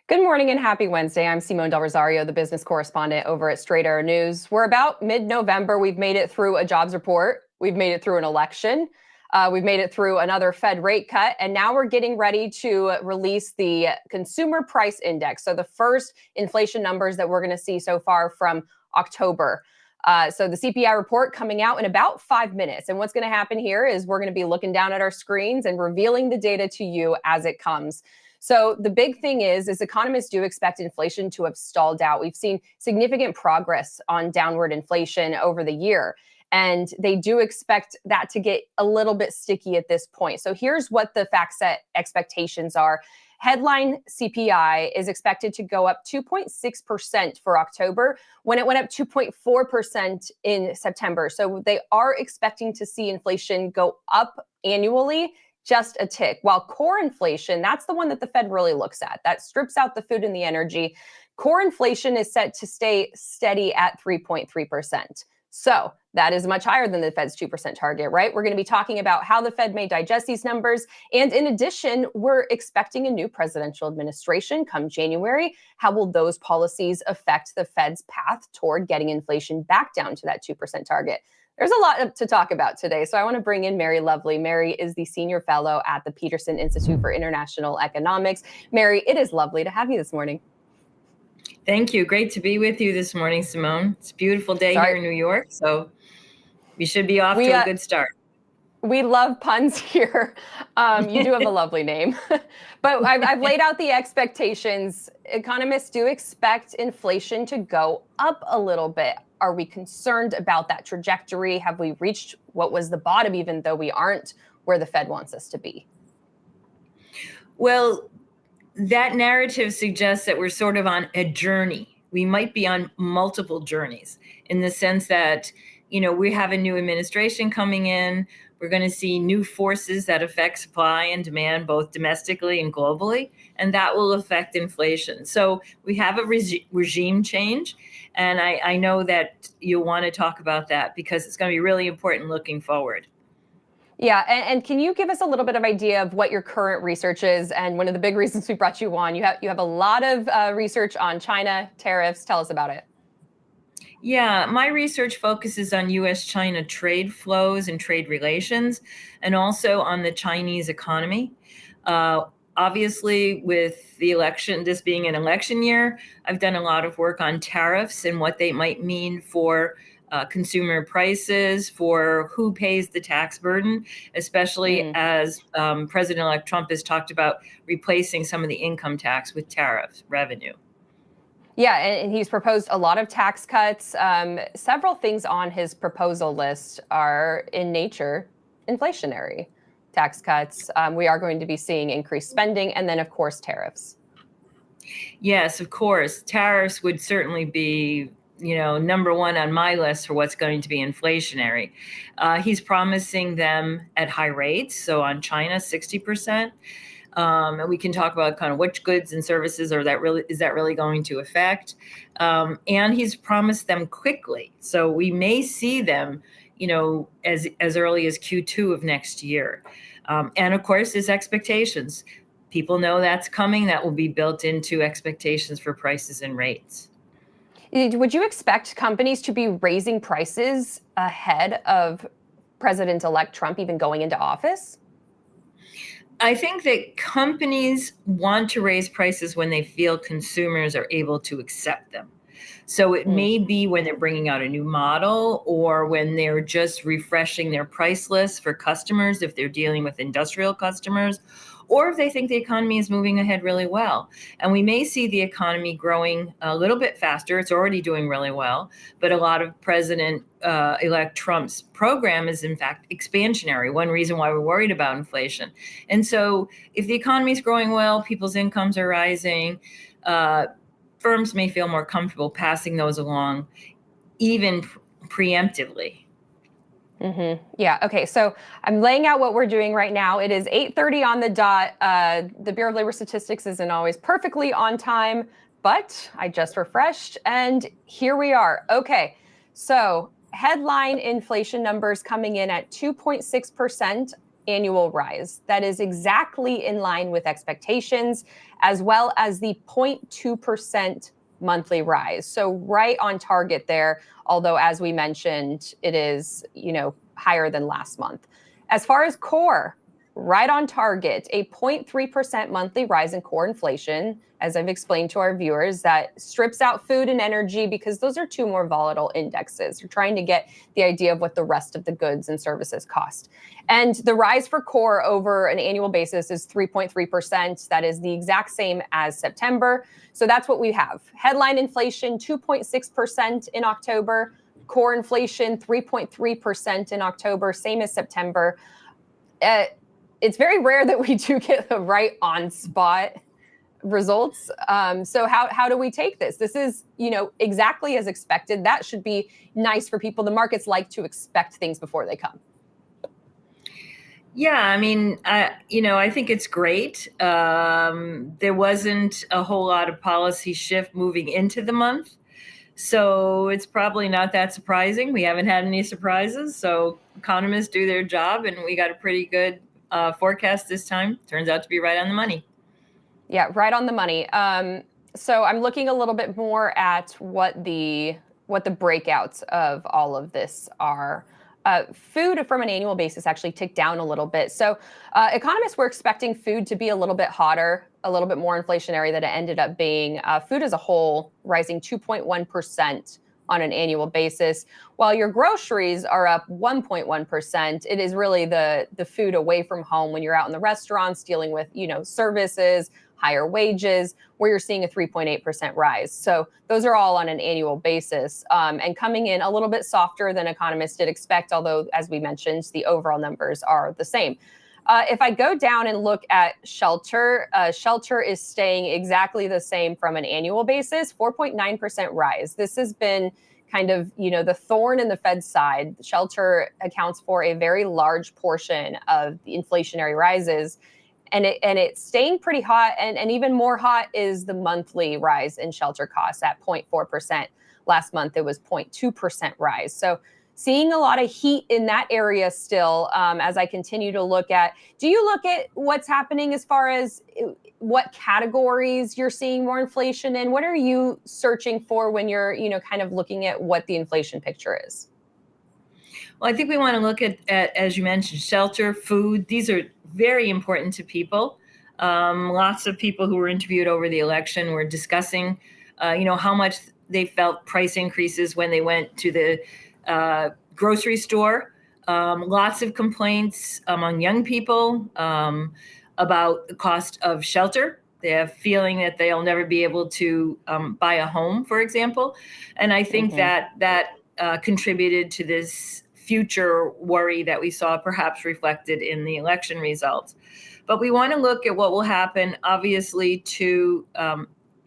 Good morning and happy Wednesday. I'm Simone Del Rosario, the business correspondent over at Straight Arrow News. We're about mid-November. We've made it through a jobs report. We've made it through an election. We've made it through another Fed rate cut. And now we're getting ready to release the consumer price index. So the first inflation numbers that we're going to see so far from October. So the CPI report coming out in about 5 minutes. And what's going to happen here is we're going to be looking down at our screens and revealing the data to you as it comes. So the big thing is economists do expect inflation to have stalled out. We've seen significant progress on downward inflation over the year, and they do expect that to get a little bit sticky at this point. So here's what the FactSet expectations are. Headline CPI is expected to go up 2.6% for October when it went up 2.4% in September. So they are expecting to see inflation go up annually just a tick, while core inflation, that's the one that the Fed really looks at. That strips out the food and the energy. Core inflation is set to stay steady at 3.3%. So that is much higher than the Fed's 2% target, right? We're going to be talking about how the Fed may digest these numbers. And in addition, we're expecting a new presidential administration come January. How will those policies affect the Fed's path toward getting inflation back down to that 2% target? There's a lot to talk about today, so I want to bring in Mary Lovely. Mary is the senior fellow at the Peterson Institute for International Economics. Mary, it is lovely to have you this morning. Thank you. Great to be with you this morning, Simone. It's a beautiful day here in New York, so we should be off to a good start. We love puns here. You do have a lovely name. But I've laid out the expectations. Economists do expect inflation to go up a little bit. Are we concerned about that trajectory? Have we reached what was the bottom, even though we aren't where the Fed wants us to be? Well, that narrative suggests that we're sort of on a journey. We might be on multiple journeys in the sense that, we have a new administration coming in. We're going to see new forces that affect supply and demand, both domestically and globally, and that will affect inflation. So we have a regime change, and I know that you'll want to talk about that because it's going to be really important looking forward. Yeah, and can you give us a little bit of idea of what your current research is? And one of the big reasons we brought you on, you have a lot of research on China tariffs. Tell us about it. Yeah, my research focuses on U.S.-China trade flows and trade relations, and also on the Chinese economy. Obviously, with the election, this being an election year, I've done a lot of work on tariffs and what they might mean for consumer prices, for who pays the tax burden, especially as President-elect Trump has talked about replacing some of the income tax with tariff revenue. Yeah, and he's proposed a lot of tax cuts. Several things on his proposal list are in nature inflationary. Tax cuts. We are going to be seeing increased spending, and then, of course, tariffs. Yes, of course. Tariffs would certainly be, number one on my list for what's going to be inflationary. He's promising them at high rates. So on China, 60%. And we can talk about kind of which goods and services is that really going to affect. And he's promised them quickly. So we may see them, as early as Q2 of next year. And of course, his expectations. People know that's coming. That will be built into expectations for prices and rates. Would you expect companies to be raising prices ahead of President-elect Trump even going into office? I think that companies want to raise prices when they feel consumers are able to accept them. So it may be when they're bringing out a new model or when they're just refreshing their price list for customers, if they're dealing with industrial customers, or if they think the economy is moving ahead really well. And we may see the economy growing a little bit faster. It's already doing really well, but a lot of President-elect Trump's program is in fact expansionary, one reason why we're worried about inflation. And so if the economy is growing well, people's incomes are rising, firms may feel more comfortable passing those along, even preemptively. Yeah. Okay. So I'm laying out what we're doing right now. It is 8:30 on the dot. The Bureau of Labor Statistics isn't always perfectly on time, but I just refreshed and here we are. Okay. So headline inflation numbers coming in at 2.6% annual rise. That is exactly in line with expectations, as well as the 0.2% monthly rise. So right on target there, although as we mentioned, it is, higher than last month. As far as core, right on target, a 0.3% monthly rise in core inflation, as I've explained to our viewers, that strips out food and energy because those are two more volatile indexes. You're trying to get the idea of what the rest of the goods and services cost. And the rise for core over an annual basis is 3.3%. That is the exact same as September. So that's what we have. Headline inflation, 2.6% in October. Core inflation, 3.3% in October, same as September. It's very rare that we do get the right on spot results. So how do we take this? This is, exactly as expected. That should be nice for people. The markets like to expect things before they come. Yeah, I mean, I think it's great. There wasn't a whole lot of policy shift moving into the month. So it's probably not that surprising. We haven't had any surprises. So economists do their job, and we got a pretty good forecast this time. Turns out to be right on the money. Yeah, right on the money. So I'm looking a little bit more at what the breakouts of all of this are. Food from an annual basis actually ticked down a little bit. So economists were expecting food to be a little bit hotter, a little bit more inflationary than it ended up being. Food as a whole rising 2.1% on an annual basis, while your groceries are up 1.1%. It is really the food away from home when you're out in the restaurants dealing with, services, higher wages, where you're seeing a 3.8% rise. So those are all on an annual basis, and coming in a little bit softer than economists did expect, although, as we mentioned, the overall numbers are the same. If I go down and look at shelter, shelter is staying exactly the same from an annual basis, 4.9% rise. This has been kind of, the thorn in the Fed's side. Shelter accounts for a very large portion of the inflationary rises. And it's staying pretty hot, and even more hot is the monthly rise in shelter costs at 0.4%. Last month, it was 0.2% rise. So seeing a lot of heat in that area still, as I continue to look at. Do you look at what's happening as far as what categories you're seeing more inflation in? What are you searching for when you're, kind of looking at what the inflation picture is? Well, I think we want to look at, as you mentioned, shelter, food. These are very important to people. Lots of people who were interviewed over the election were discussing, how much they felt price increases when they went to the grocery store. Lots of complaints among young people about the cost of shelter. They have feeling that they'll never be able to buy a home, for example. And I think that contributed to this future worry that we saw perhaps reflected in the election results. But we want to look at what will happen, obviously, to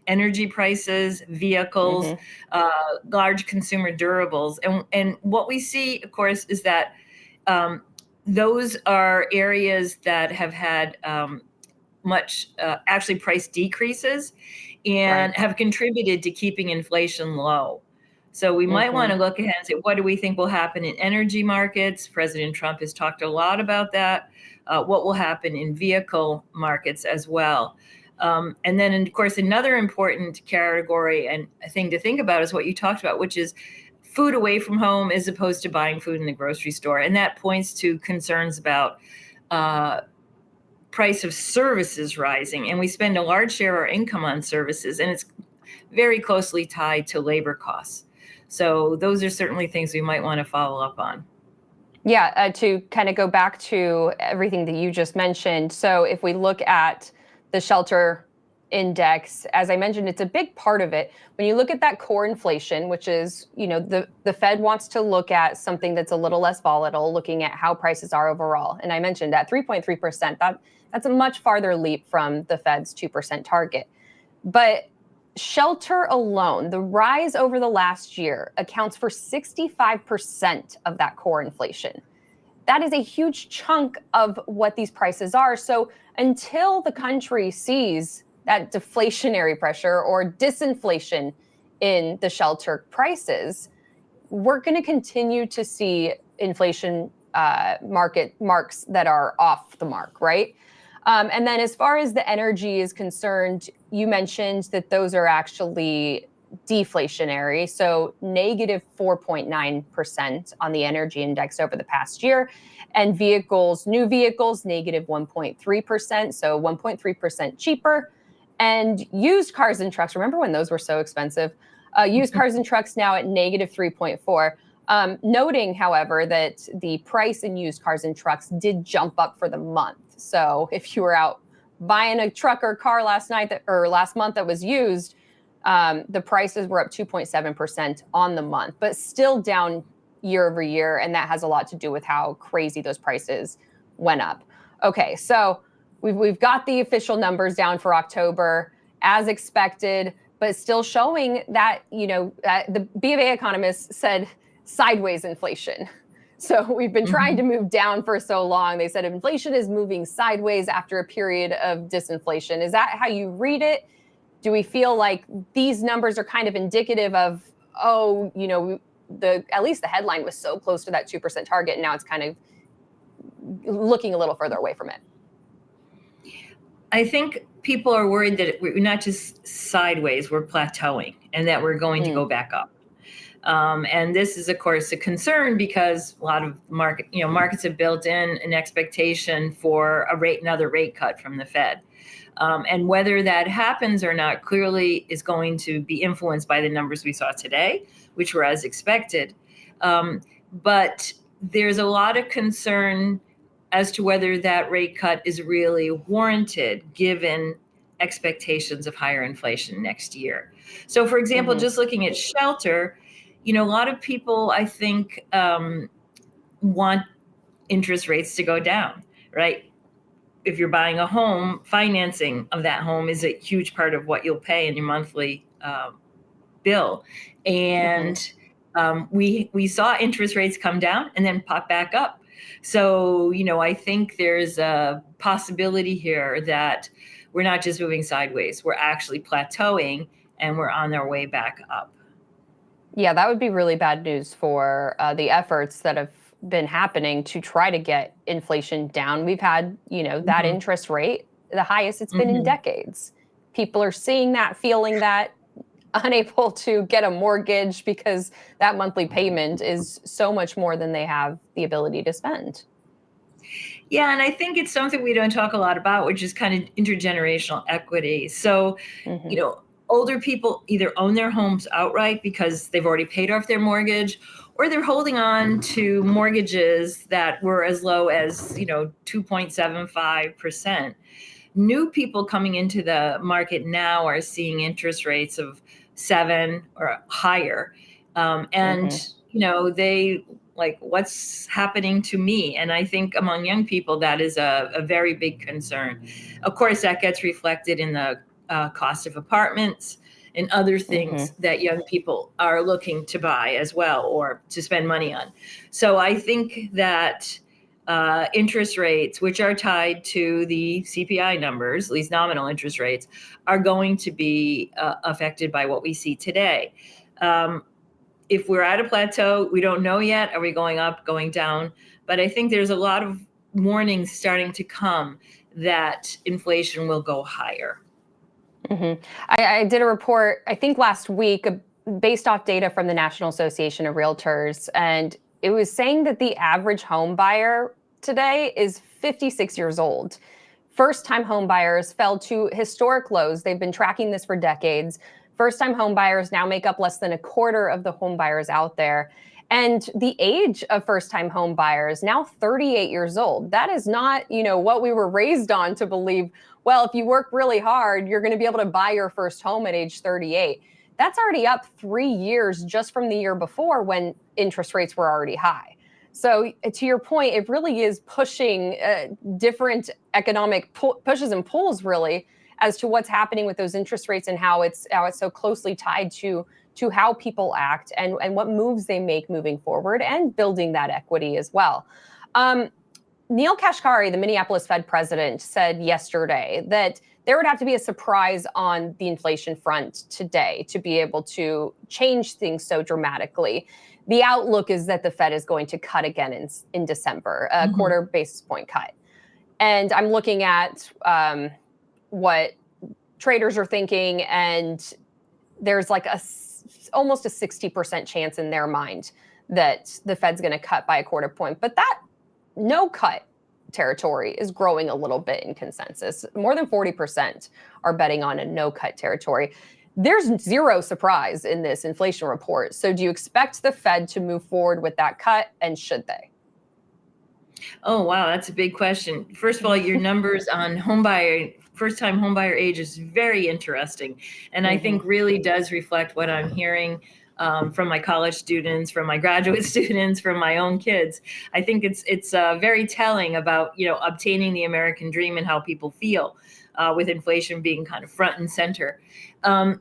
energy prices, vehicles, large consumer durables. And what we see, of course, is that those are areas that have had much actually price decreases and have contributed to keeping inflation low. So we might want to look ahead and say, what do we think will happen in energy markets? President Trump has talked a lot about that. What will happen in vehicle markets as well? And then, of course, another important category and a thing to think about is what you talked about, which is food away from home as opposed to buying food in the grocery store. And that points to concerns about price of services rising. And we spend a large share of our income on services, and it's very closely tied to labor costs. So those are certainly things we might want to follow up on. Yeah, to kind of go back to everything that you just mentioned. So if we look at the shelter index, as I mentioned, it's a big part of it. When you look at that core inflation, which is, the Fed wants to look at something that's a little less volatile, looking at how prices are overall. And I mentioned at 3.3%, that's a much farther leap from the Fed's 2% target. But shelter alone, the rise over the last year accounts for 65% of that core inflation. That is a huge chunk of what these prices are. So until the country sees that deflationary pressure or disinflation in the shelter prices, we're going to continue to see inflation market marks that are off the mark, right? And then as far as the energy is concerned, you mentioned that those are actually deflationary. So negative 4.9% on the energy index over the past year. And vehicles, new vehicles, negative 1.3%. So 1.3% cheaper. And used cars and trucks, remember when those were so expensive? Used cars and trucks now at negative 3.4. Noting, however, that the price in used cars and trucks did jump up for the month. So if you were out buying a truck or car last month that was used, the prices were up 2.7% on the month, but still down year over year. And that has a lot to do with how crazy those prices went up. Okay, so we've got the official numbers down for October as expected, but still showing that, the B of A economists said sideways inflation. So we've been trying to move down for so long. They said inflation is moving sideways after a period of disinflation. Is that how you read it? Do we feel like these numbers are kind of indicative of, at least the headline was so close to that 2% target, and now it's kind of looking a little further away from it? I think people are worried that we're not just sideways, we're plateauing, and that we're going to go back up. And this is, of course, a concern because a lot of markets have built in an expectation for another rate cut from the Fed. And whether that happens or not clearly is going to be influenced by the numbers we saw today, which were as expected. But there's a lot of concern as to whether that rate cut is really warranted given expectations of higher inflation next year. So, for example, just looking at shelter, a lot of people, I think, want interest rates to go down, right? If you're buying a home, financing of that home is a huge part of what you'll pay in your monthly bill. And we saw interest rates come down and then pop back up. So, I think there's a possibility here that we're not just moving sideways, we're actually plateauing and we're on our way back up. Yeah, that would be really bad news for the efforts that have been happening to try to get inflation down. We've had, that interest rate, the highest it's been in decades. People are seeing that, feeling that, unable to get a mortgage because that monthly payment is so much more than they have the ability to spend. Yeah, and I think it's something we don't talk a lot about, which is kind of intergenerational equity. So, older people either own their homes outright because they've already paid off their mortgage, or they're holding on to mortgages that were as low as, 2.75%. New people coming into the market now are seeing interest rates of 7 or higher. They like, what's happening to me? And I think among young people, that is a very big concern. Of course, that gets reflected in the cost of apartments and other things that young people are looking to buy as well or to spend money on. So I think that interest rates, which are tied to the CPI numbers, at least nominal interest rates, are going to be affected by what we see today. If we're at a plateau, we don't know yet. Are we going up, going down? But I think there's a lot of warnings starting to come that inflation will go higher. I did a report, I think last week, based off data from the National Association of Realtors, and it was saying that the average home buyer today is 56 years old. First-time home buyers fell to historic lows. They've been tracking this for decades. First-time home buyers now make up less than a quarter of the home buyers out there. And the age of first-time home buyers, now 38 years old. That is not, what we were raised on to believe, well, if you work really hard, you're going to be able to buy your first home at age 38. That's already up 3 years just from the year before when interest rates were already high. So to your point, it really is pushing different economic pushes and pulls, really, as to what's happening with those interest rates and how it's so closely tied to how people act and what moves they make moving forward and building that equity as well. Neil Kashkari, the Minneapolis Fed president, said yesterday that there would have to be a surprise on the inflation front today to be able to change things so dramatically. The outlook is that the Fed is going to cut again in December, a quarter basis point cut. And I'm looking at what traders are thinking, and there's like almost a 60% chance in their mind that the Fed's going to cut by a quarter point. But that no cut territory is growing a little bit in consensus. More than 40% are betting on a no cut territory. There's zero surprise in this inflation report. So do you expect the Fed to move forward with that cut, and should they? Oh, wow. That's a big question. First of all, your numbers on first-time homebuyer age is very interesting. And I think really does reflect what I'm hearing from my college students, from my graduate students, from my own kids. I think it's very telling about, obtaining the American dream and how people feel with inflation being kind of front and center.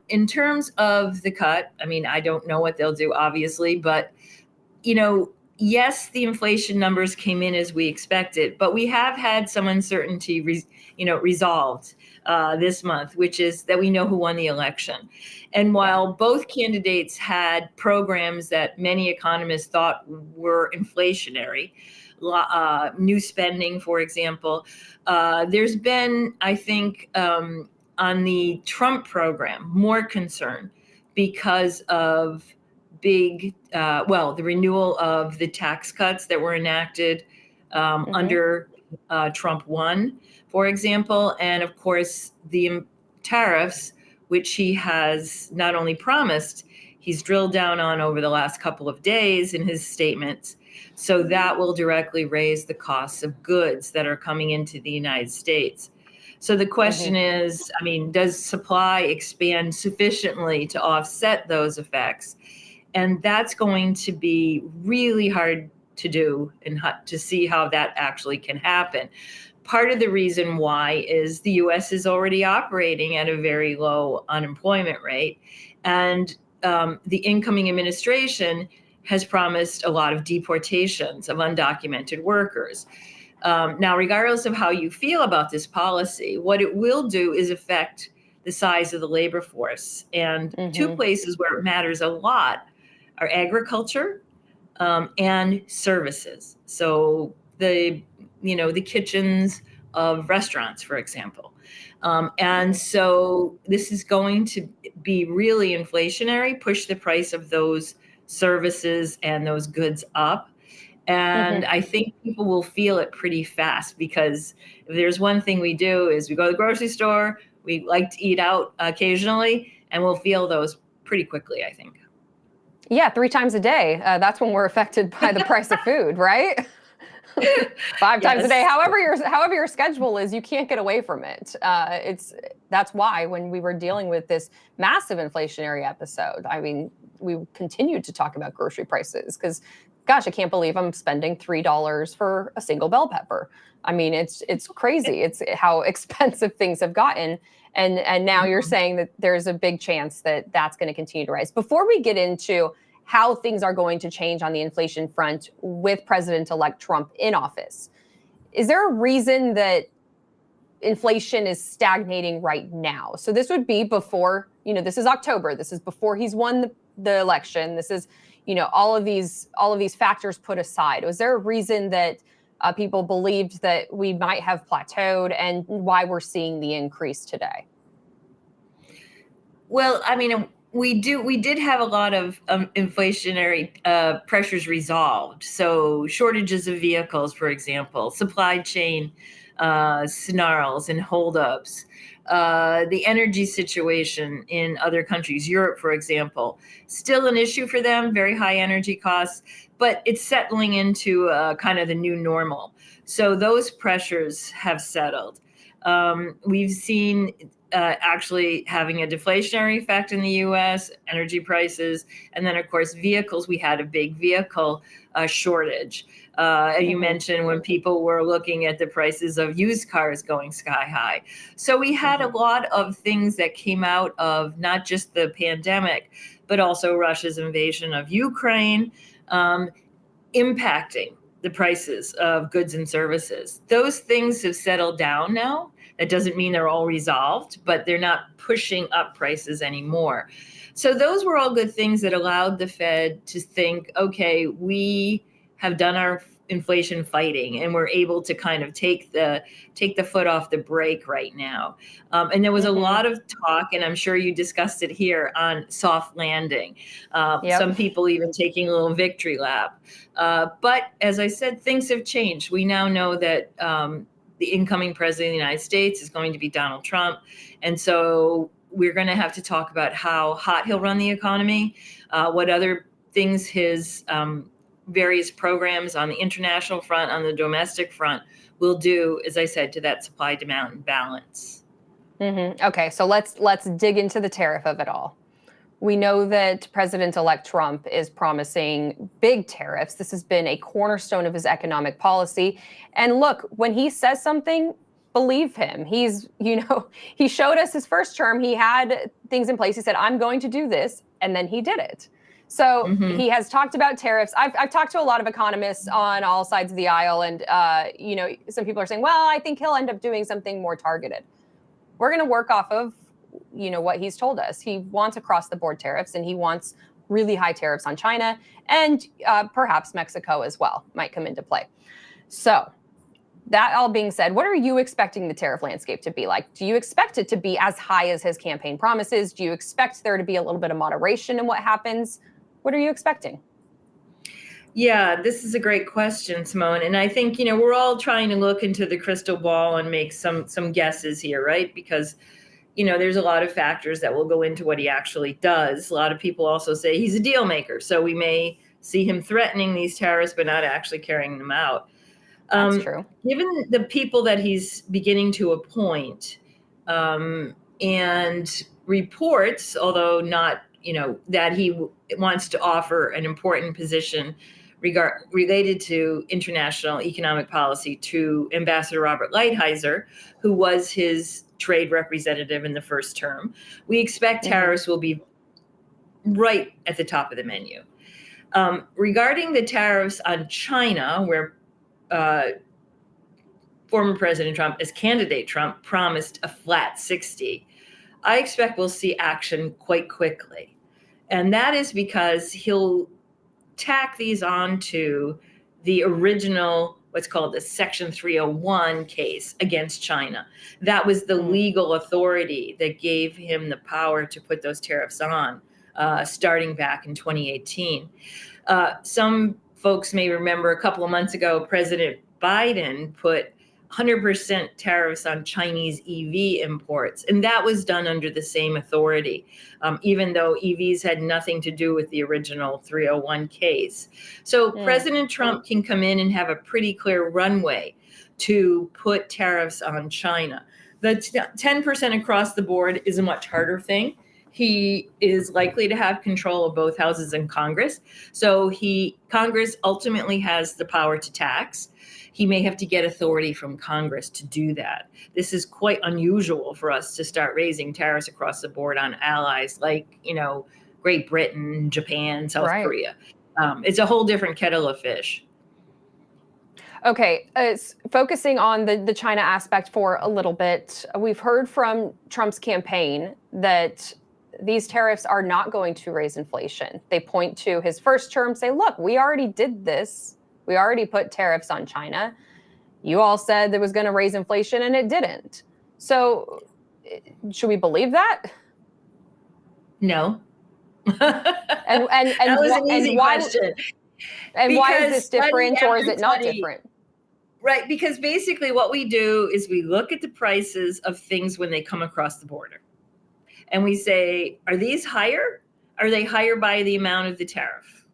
In terms of the cut, I mean, I don't know what they'll do, obviously, but, yes, the inflation numbers came in as we expected, but we have had some uncertainty, resolved this month, which is that we know who won the election. And while both candidates had programs that many economists thought were inflationary, new spending, for example, there's been, I think, on the Trump program, more concern because of the renewal of the tax cuts that were enacted under Trump 1, for example, and of course the tariffs, which he has not only promised, he's drilled down on over the last couple of days in his statements. So that will directly raise the costs of goods that are coming into the United States. So the question is, I mean, does supply expand sufficiently to offset those effects? And that's going to be really hard to do and to see how that actually can happen. Part of the reason why is the U.S. is already operating at a very low unemployment rate. And the incoming administration has promised a lot of deportations of undocumented workers. Now, regardless of how you feel about this policy, what it will do is affect the size of the labor force. And two places where it matters a lot are agriculture and services. So the kitchens of restaurants, for example. And so this is going to be really inflationary, push the price of those services and those goods up. And I think people will feel it pretty fast, because if there's one thing we do is we go to the grocery store, we like to eat out occasionally, and we'll feel those pretty quickly, I think. Yeah, 3 times a day. That's when we're affected by the price of food, right? 5 times a day. However your schedule is, you can't get away from it. That's why when we were dealing with this massive inflationary episode, I mean, we continued to talk about grocery prices because, gosh, I can't believe I'm spending $3 for a single bell pepper. I mean, it's crazy. It's how expensive things have gotten. And now you're saying that there's a big chance that that's going to continue to rise. Before we get into how things are going to change on the inflation front with President-elect Trump in office, is there a reason that inflation is stagnating right now? So this would be before, this is October. This is before he's won the election. This is, all of these factors put aside. Was there a reason that people believed that we might have plateaued, and why we're seeing the increase today? Well, I mean, we did have a lot of inflationary pressures resolved. So shortages of vehicles, for example, supply chain snarls and holdups, the energy situation in other countries, Europe, for example, still an issue for them, very high energy costs, but it's settling into kind of the new normal. So those pressures have settled. We've seen actually having a deflationary effect in the U.S., energy prices, and then, of course, vehicles. We had a big vehicle shortage. You mentioned when people were looking at the prices of used cars going sky high. So we had a lot of things that came out of not just the pandemic, but also Russia's invasion of Ukraine, impacting the prices of goods and services. Those things have settled down now. That doesn't mean they're all resolved, but they're not pushing up prices anymore. So those were all good things that allowed the Fed to think, okay, we have done our inflation fighting and we're able to kind of take the foot off the brake right now. And there was a lot of talk, and I'm sure you discussed it here, on soft landing. Some people even taking a little victory lap. But as I said, things have changed. We now know that the incoming president of the United States is going to be Donald Trump. And so we're going to have to talk about how hot he'll run the economy, what other things his various programs on the international front, on the domestic front, will do, as I said, to that supply-demand balance. Okay, so let's dig into the tariff of it all. We know that President-elect Trump is promising big tariffs. This has been a cornerstone of his economic policy. And look, when he says something, believe him. He showed us his first term. He had things in place. He said, I'm going to do this. And then he did it. So he has talked about tariffs. I've talked to a lot of economists on all sides of the aisle. And, some people are saying, well, I think he'll end up doing something more targeted. We're going to work off of what he's told us. He wants across the board tariffs, and he wants really high tariffs on China, and perhaps Mexico as well might come into play. So that all being said, what are you expecting the tariff landscape to be like? Do you expect it to be as high as his campaign promises? Do you expect there to be a little bit of moderation in what happens? What are you expecting? Yeah, this is a great question, Simone. And I think, we're all trying to look into the crystal ball and make some guesses here, right? Because there's a lot of factors that will go into what he actually does. A lot of people also say he's a deal maker. So we may see him threatening these tariffs, but not actually carrying them out. That's true. Given the people that he's beginning to appoint, and reports, although not, that he wants to offer an important position related to international economic policy to Ambassador Robert Lighthizer, who was his trade representative in the first term. We expect tariffs will be right at the top of the menu. Regarding the tariffs on China, where former President Trump, as candidate Trump, promised a flat 60, I expect we'll see action quite quickly. And that is because he'll tack these onto the original, what's called the Section 301 case against China. That was the legal authority that gave him the power to put those tariffs on, starting back in 2018. Some folks may remember a couple of months ago, President Biden put 100% tariffs on Chinese EV imports. And that was done under the same authority, even though EVs had nothing to do with the original 301 case. So President Trump can come in and have a pretty clear runway to put tariffs on China. The 10% across the board is a much harder thing. He is likely to have control of both houses in Congress. So Congress ultimately has the power to tax. He may have to get authority from Congress to do that. This is quite unusual for us to start raising tariffs across the board on allies like, Great Britain, Japan, South Korea. It's a whole different kettle of fish. Okay, focusing on the China aspect for a little bit, we've heard from Trump's campaign that these tariffs are not going to raise inflation. They point to his first term, say, look, we already did this. We already put tariffs on China. You all said that was going to raise inflation, and it didn't. So should we believe that? No. and that was an easy question. And why is this different, or is it not different? Right, because basically what we do is we look at the prices of things when they come across the border. And we say, are these higher? Are they higher by the amount of the tariff?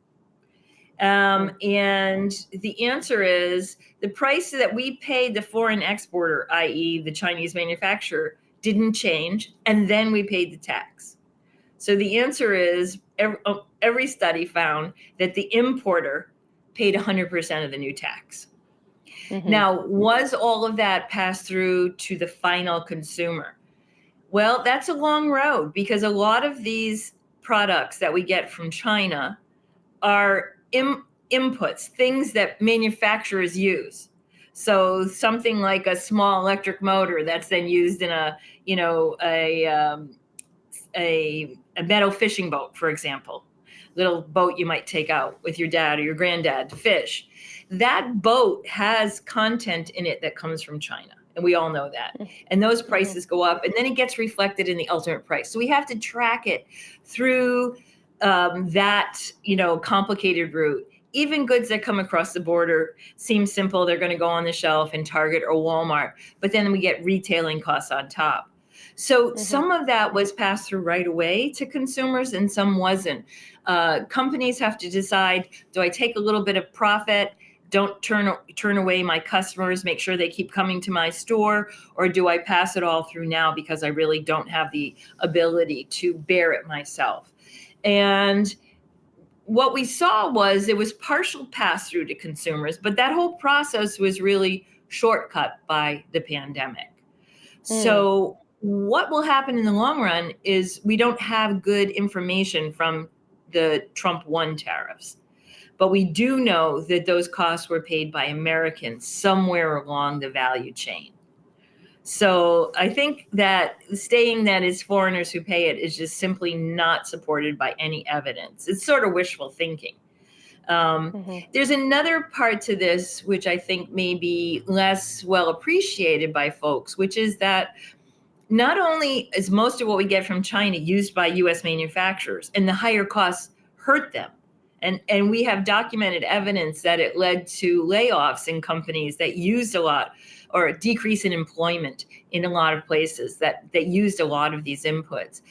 And the answer is the price that we paid the foreign exporter, i.e. the Chinese manufacturer, didn't change. And then we paid the tax. So the answer is every study found that the importer paid 100% of the new tax. Now, was all of that passed through to the final consumer? Well, that's a long road, because a lot of these products that we get from China are inputs, things that manufacturers use. So something like a small electric motor that's then used in a metal fishing boat, for example, little boat you might take out with your dad or your granddad to fish. That boat has content in it that comes from China. And we all know that. And those prices go up, and then it gets reflected in the ultimate price. So we have to track it through that, complicated route. Even goods that come across the border seem simple. They're going to go on the shelf in Target or Walmart, but then we get retailing costs on top. So some of that was passed through right away to consumers and some wasn't. Companies have to decide, do I take a little bit of profit, don't turn away my customers, make sure they keep coming to my store, or do I pass it all through now because I really don't have the ability to bear it myself? And what we saw was it was partial pass through to consumers, but that whole process was really shortcut by the pandemic. So what will happen in the long run is we don't have good information from the Trump 1 tariffs. But we do know that those costs were paid by Americans somewhere along the value chain. So I think that saying that it's foreigners who pay it is just simply not supported by any evidence. It's sort of wishful thinking. There's another part to this, which I think may be less well appreciated by folks, which is that not only is most of what we get from China used by U.S. manufacturers, and the higher costs hurt them. And we have documented evidence that it led to layoffs in companies that used a lot, or a decrease in employment in a lot of places that used a lot of these inputs.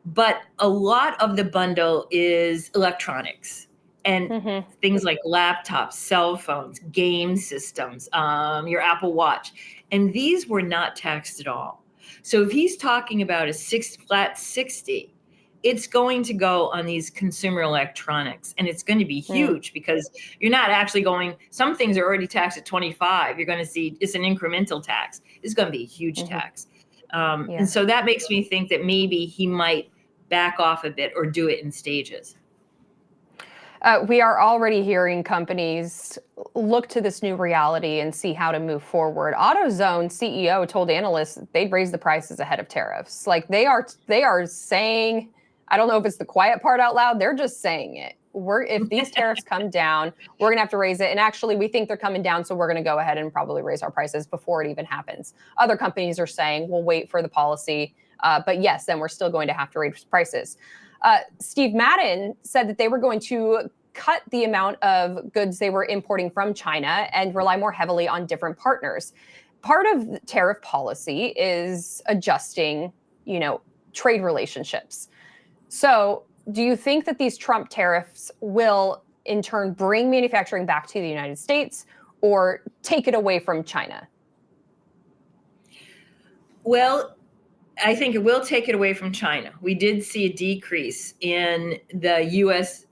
But a lot of the bundle is electronics and things like laptops, cell phones, game systems, your Apple Watch. And these were not taxed at all. So if he's talking about a flat 60, it's going to go on these consumer electronics, and it's going to be huge because you're not actually some things are already taxed at 25. You're going to see it's an incremental tax. It's going to be a huge tax. And so that makes me think that maybe he might back off a bit or do it in stages. We are already hearing companies look to this new reality and see how to move forward. AutoZone CEO told analysts they'd raise the prices ahead of tariffs. Like they are saying, I don't know if it's the quiet part out loud. They're just saying it. If these tariffs come down, we're going to have to raise it. And actually, we think they're coming down, so we're going to go ahead and probably raise our prices before it even happens. Other companies are saying, we'll wait for the policy. But yes, then we're still going to have to raise prices. Steve Madden said that they were going to cut the amount of goods they were importing from China and rely more heavily on different partners. Part of the tariff policy is adjusting, trade relationships. So do you think that these Trump tariffs will in turn bring manufacturing back to the United States or take it away from China? Well, I think it will take it away from China. We did see a decrease in the U.S.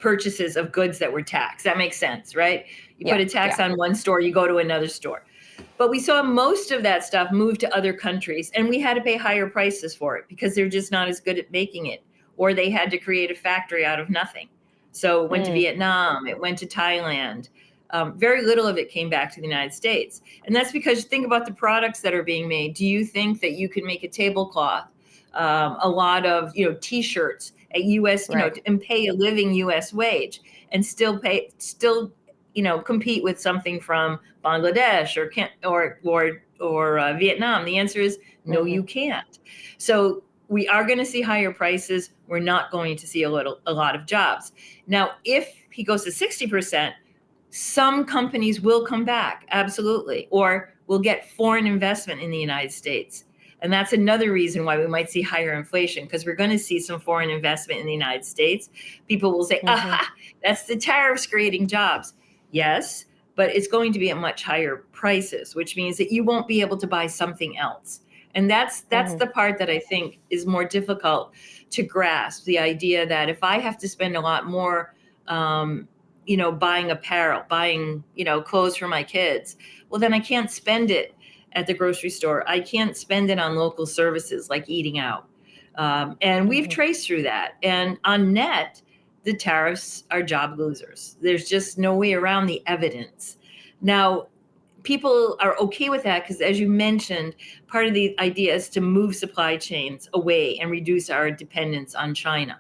Purchases of goods that were taxed. That makes sense, right? You put a tax on one store, you go to another store. But we saw most of that stuff move to other countries, and we had to pay higher prices for it because they're just not as good at making it, or they had to create a factory out of nothing. So it went to Vietnam, it went to Thailand. Very little of it came back to the United States. And that's because think about the products that are being made. Do you think that you can make a tablecloth, a lot of, T-shirts at U.S., and pay a living U.S. wage and still compete with something from Bangladesh or Vietnam? The answer is no, you can't. So we are going to see higher prices. We're not going to see a lot of jobs. Now, if he goes to 60%, some companies will come back, absolutely, or will get foreign investment in the United States. And that's another reason why we might see higher inflation, because we're going to see some foreign investment in the United States. People will say, aha, that's the tariffs creating jobs. Yes, but it's going to be at much higher prices, which means that you won't be able to buy something else. And that's the part that I think is more difficult to grasp, the idea that if I have to spend a lot more buying apparel, buying, clothes for my kids, well, then I can't spend it at the grocery store. I can't spend it on local services like eating out. And we've traced through that. And on net, the tariffs are job losers. There's just no way around the evidence Now, people are okay with that because, as you mentioned, part of the idea is to move supply chains away and reduce our dependence on China.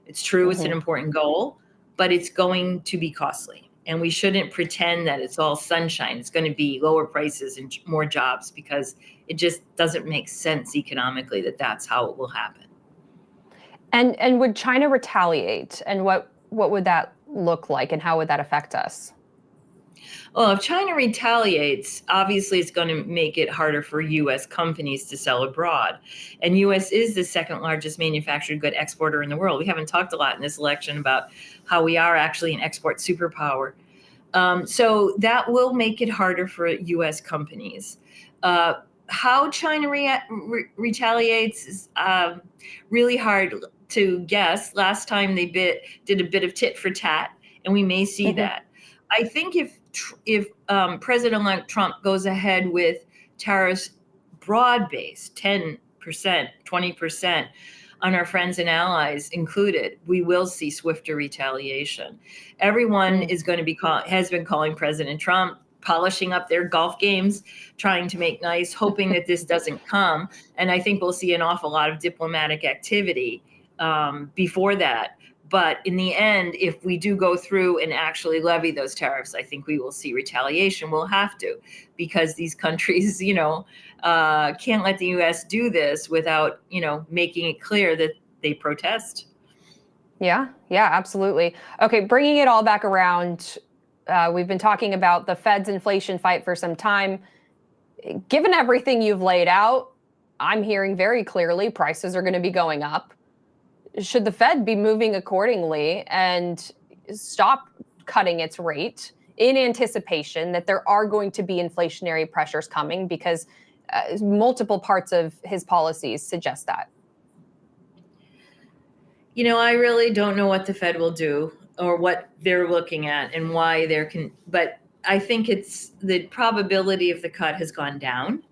It's true, it's an important goal, but it's going to be costly. And we shouldn't pretend that it's all sunshine. It's going to be lower prices and more jobs, because it just doesn't make sense economically that that's how it will happen. And would China retaliate? And what would that look like, and how would that affect us? Well, if China retaliates, obviously it's going to make it harder for U.S. companies to sell abroad. And U.S. is the second largest manufactured good exporter in the world. We haven't talked a lot in this election about how we are actually an export superpower. So that will make it harder for U.S. companies. How China retaliates is really hard to guess. Last time they did a bit of tit for tat, and we may see that. I think if President-elect Trump goes ahead with tariffs broad-based, 10%, 20% on our friends and allies included, we will see swifter retaliation. Everyone is going to be has been calling President Trump, polishing up their golf games, trying to make nice, hoping that this doesn't come. And I think we'll see an awful lot of diplomatic activity before that. But in the end, if we do go through and actually levy those tariffs, I think we will see retaliation. We'll have to, because these countries, can't let the U.S. do this without, making it clear that they protest. Yeah, absolutely. Okay, bringing it all back around, we've been talking about the Fed's inflation fight for some time. Given everything you've laid out, I'm hearing very clearly prices are going to be going up. Should the Fed be moving accordingly and stop cutting its rate in anticipation that there are going to be inflationary pressures coming, because multiple parts of his policies suggest that? I really don't know what the Fed will do or what they're looking at and why but I think it's the probability of the cut has gone down,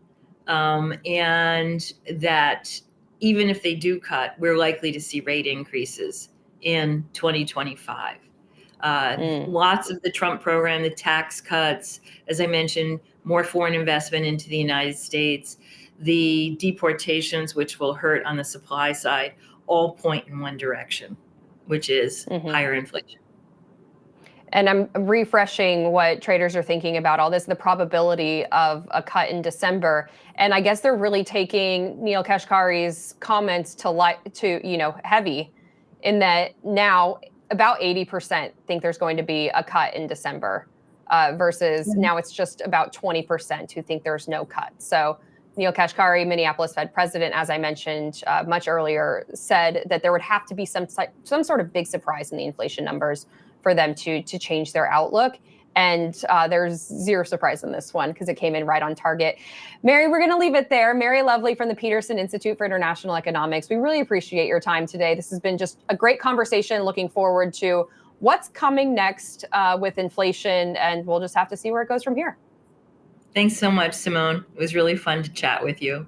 and that even if they do cut, we're likely to see rate increases in 2025. Lots of the Trump program, the tax cuts, as I mentioned, more foreign investment into the United States, the deportations, which will hurt on the supply side, all point in one direction, which is higher inflation. And I'm refreshing what traders are thinking about all this, the probability of a cut in December. And I guess they're really taking Neel Kashkari's comments to heavy, in that now about 80% think there's going to be a cut in December, versus now it's just about 20% who think there's no cut. So Neel Kashkari, Minneapolis Fed president, as I mentioned much earlier, said that there would have to be some sort of big surprise in the inflation numbers for them to change their outlook. And there's zero surprise in this one, because it came in right on target. Mary, we're going to leave it there. Mary Lovely from the Peterson Institute for International Economics. We really appreciate your time today. This has been just a great conversation. Looking forward to what's coming next with inflation, and we'll just have to see where it goes from here. Thanks so much, Simone. It was really fun to chat with you.